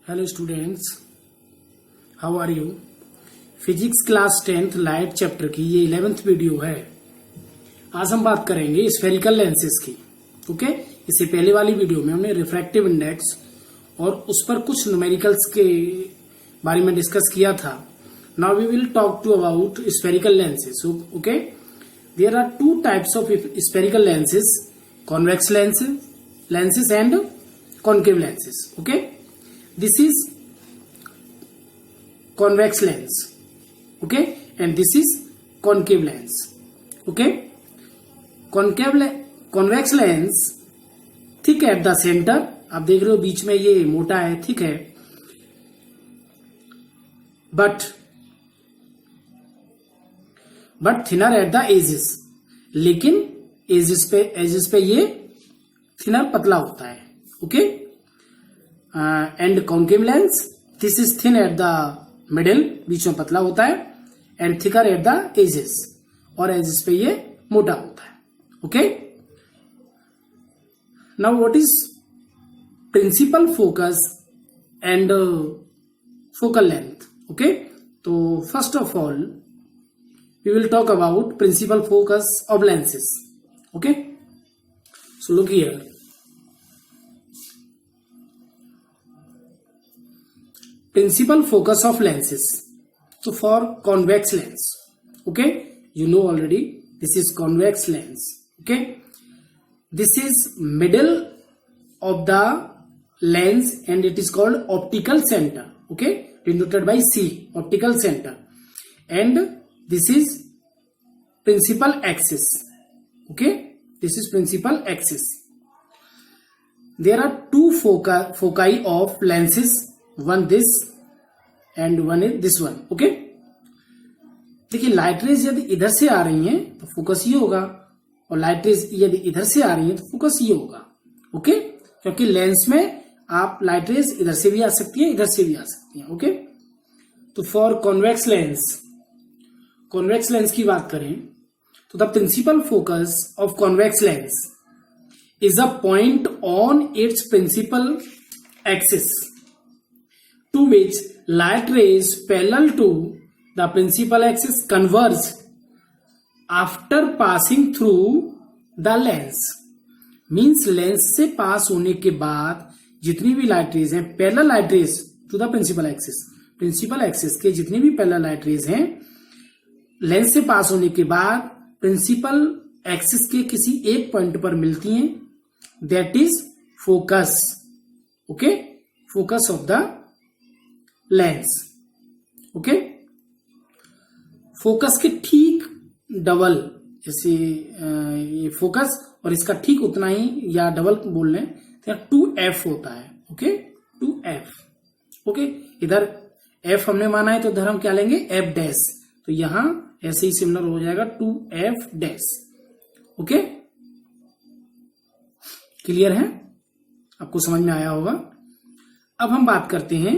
Hello students, how are you. Physics class 10th light chapter की ये 11th video है। आज हम बात करेंगे स्फेरिकल लेंसेज की। ओके, इससे पहले वाली वीडियो में हमने रिफ्रैक्टिव इंडेक्स और उस पर कुछ न्यूमेरिकल्स के बारे में डिस्कस किया था। Now we will talk to about spherical lenses. Okay, there are two types of spherical lenses, convex lenses and concave lenses. Okay, this is convex lens. Okay, and this is concave lens. Okay, convex lens thick at the center. आप देख रहे हो बीच में ये मोटा है, thick है, but thinner at the edges. लेकिन एजेस पे ये थिनर पतला होता है। Okay, and concave lens, this is thin at the middle, बीच में पतला होता है, and thicker at the edges, और एजेस पे ये मोटा होता है। Okay, now what is principal focus and focal length. Okay, तो first of all we will talk about principal focus of lenses. Okay, so look here, principal focus of lenses. So for convex lens, okay, you know already this is convex lens. Okay, this is middle of the lens and it is called optical center. Okay, denoted by C, optical center, and this is principal axis. Okay, this is principal axis. There are two foci of lenses, one this and one is this one. Okay, देखिए light rays यदि इधर से आ रही हैं तो focus ये होगा, और लाइट रेज यदि इधर से आ रही हैं तो फोकस ये होगा। ओके, क्योंकि लेंस में आप लाइट रेज इधर से भी आ सकती है, इधर से भी आ सकती है। ओके, तो फॉर कॉन्वेक्स लेंस की बात करें तो the principal focus of convex lens is a point on its principal axis to which light rays parallel to the principal axis converge after passing through the lens. Means lens से pass होने के बाद जितनी भी light rays हैं, parallel light rays to the principal axis के जितनी भी पैरेलल लाइट रेज हैं, लेंस से पास होने के बाद प्रिंसिपल एक्सिस के किसी एक पॉइंट पर मिलती हैं, that is focus. Okay, focus of the lens. Okay, focus के ठीक डबल, जैसे ये फोकस और इसका ठीक उतना ही या डबल बोल लें तो 2f होता है। Okay, 2f। ओके, इधर f हमने माना है तो इधर हम क्या लेंगे, f डैश, तो यहां ऐसे ही सिमिलर हो जाएगा 2f डैश। ओके, क्लियर है, आपको समझ में आया होगा। अब हम बात करते हैं,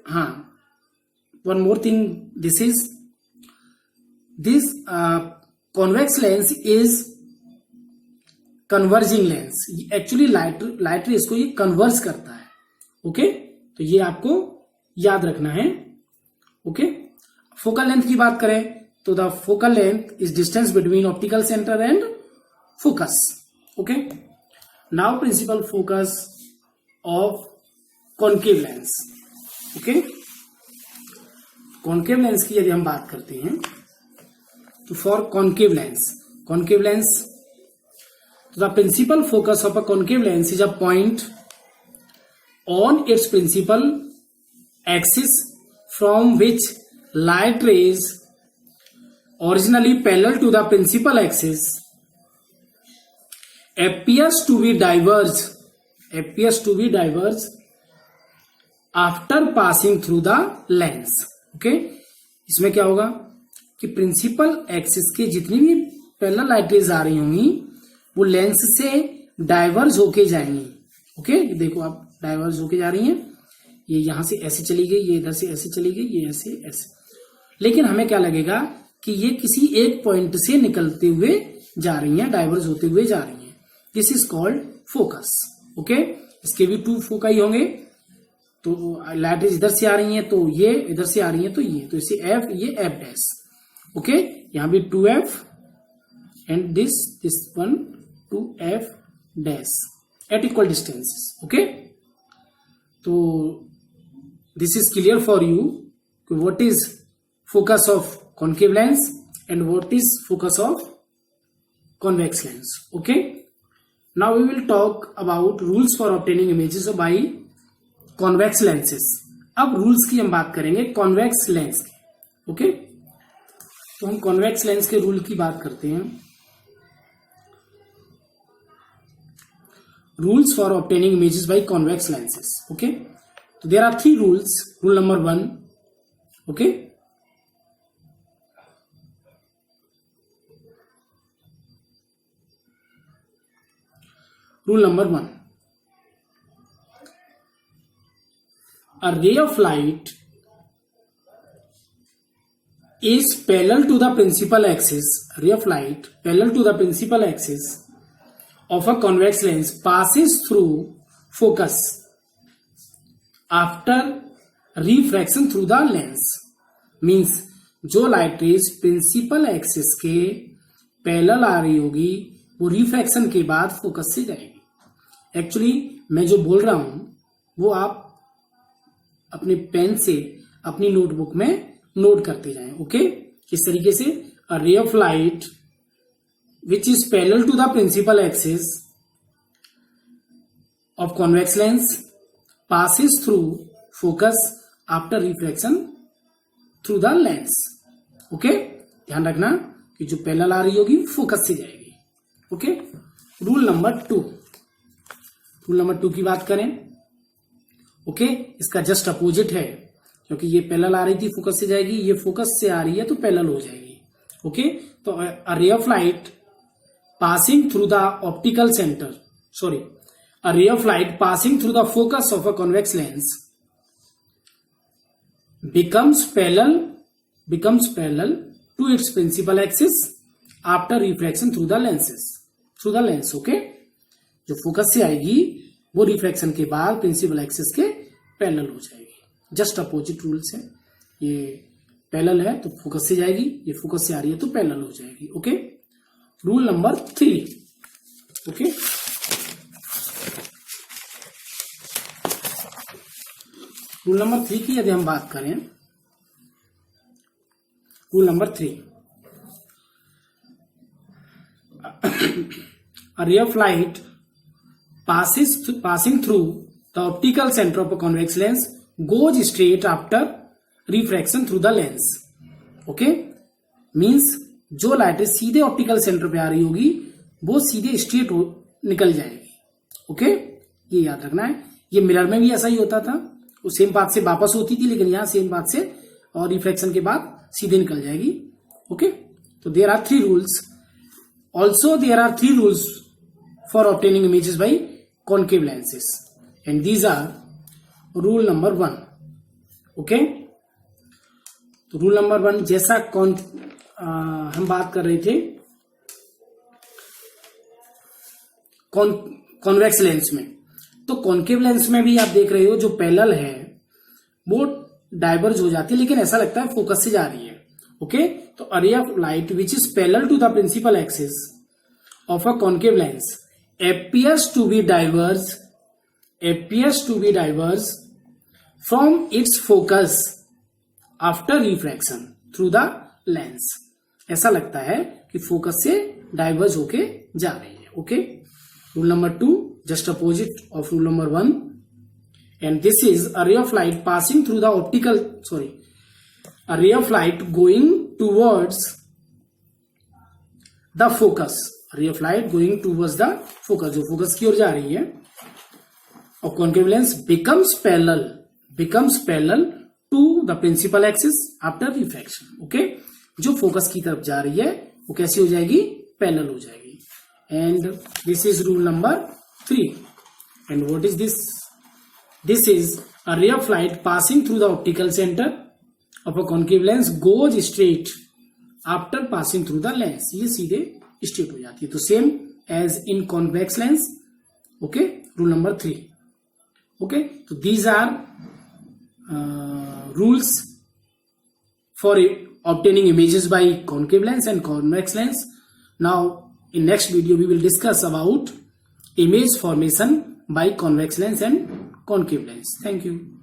हाँ, one more thing, this convex lens is converging lens. Actually light rays को ये कन्वर्ज करता है। ओके, तो ये आपको याद रखना है। ओके, फोकल लेंथ की बात करें तो the focal length is distance between optical centre and focus. Okay, now principal focus of concave lens. Okay, concave lens की यदि हम बात करते हैं तो फॉर कॉन्केव लेंस तो the principal focus of a concave lens is a point on its principal axis from which light rays originally parallel to the principal axis appears to be diverge after passing through the lens. Okay, इसमें क्या होगा कि principal axis के जितनी भी parallel light raise आ रही होंगी वो लेंस से डाइवर्ज होके जाएंगी। ओके, देखो आप डाइवर्ज होके जा रही हैं, ये यहां से ऐसे चली गई, ये इधर से ऐसे चली गई, ये ऐसे, लेकिन हमें क्या लगेगा कि ये किसी एक पॉइंट से निकलते हुए जा रही हैं, डाइवर्ज होते हुए जा रही हैं। This is called focus. Okay, इसके भी 2 फोकाई होंगे, तो लाइट रेज इधर से आ रही है तो ये, इधर से आ रही है तो ये, तो इसे एफ, ये एफ डैश। ओके, यहां भी 2f and this one 2f dash at equal distances. Okay, तो this is clear for you what is focus of concave lens and what is focus of convex lens. Okay, now we will talk about rules for obtaining images by convex lenses. अब rules की हम बात करेंगे convex lens की। Okay, तो हम convex lens के rule की बात करते हैं। Rules for obtaining images by convex lenses. Okay, तो there are 3 rules. Rule number 1, okay, rule number 1, a ray of light is parallel to the principal axis, ray of light parallel to the principal axis of a convex lens passes through focus after refraction through the lens। means जो light rays principal axis के parallel आ रही होगी वो refraction के बाद focus से जाएगी। Actually मैं जो बोल रहा हूं वो आप अपने पेन से अपनी नोटबुक में नोट करते जाएं। ओके, इस तरीके से a ray of light which is parallel to the principal axis of convex lens passes through focus after reflection through the lens. Okay, ध्यान रखना कि जो पैरेलल आ रही होगी फोकस से जाएगी। Okay, rule number 2, rule number 2 की बात करें। ओके, इसका जस्ट अपोजिट है, क्योंकि ये पैरेलल आ रही थी फोकस से जाएगी, ये फोकस से आ रही है तो पैरेलल हो जाएगी। ओके, तो a ray of light passing through the optical centre, sorry, a ray of light passing through the focus of a convex lens becomes parallel to its principal axis after refraction through the lens। Okay, जो focus से आएगी वो refraction के बाद principal axis के parallel हो जाएगी। Just opposite rules है, ये पैरेलल है तो फोकस से जाएगी, ये फोकस से आ रही है तो पैरेलल हो जाएगी। Okay, rule number 3। Okay, rule number 3 की यदि हम बात करें, rule number 3, a ray of light passing through the optical center of a convex lens goes straight after refraction through the lens। Okay, means जो light सीधे optical centre पे आ रही होगी वो सीधे स्ट्रेट निकल जाएगी। ओके, ये याद रखना है। ये मिरर में भी ऐसा ही होता था, वो सेम पाथ से वापस होती थी, लेकिन यहां सेम पाथ से और रिफ्रैक्शन के बाद सीधे निकल जाएगी। ओके, तो there are 3 rules. Also there are 3 rules for obtaining images by concave lenses and these are rule number 1। Okay, तो रूल नंबर 1 जैसा हम बात कर रहे थे कॉन्वेक्स लेंस में, तो कॉन्केव लेंस में भी आप देख रहे हो जो पैरेलल है वो डाइवर्ज हो जाती है, लेकिन ऐसा लगता है फोकस से जा रही है। ओके, तो a ray of light which is parallel to the principal axis of a concave lens appears to be diverge from its focus after refraction through the lens। ऐसा लगता है कि फोकस से डाइवर्ज होके जा रही है। Okay, rule number 2 just opposite of rule number 1 and this is a ray of light passing through the a ray of light going towards the focus, ray of light going towards the focus, जो focus की ओर जा रही है, और concave lens becomes parallel to the principal axis after refraction. Okay, जो focus की तरफ जा रही है वो कैसी हो जाएगी, पैरेलल हो जाएगी। And this is rule number 3। And what is this? This is a ray of light passing through the optical centre of a concave lens goes straight after passing through the lens. ये सीधे straight हो जाती है, तो same as in convex lens. Okay, rule number 3। Okay, तो these are rules for obtaining images by concave lens and convex lens. Now in next video we will discuss about image formation by convex lens and concave lens. Thank you.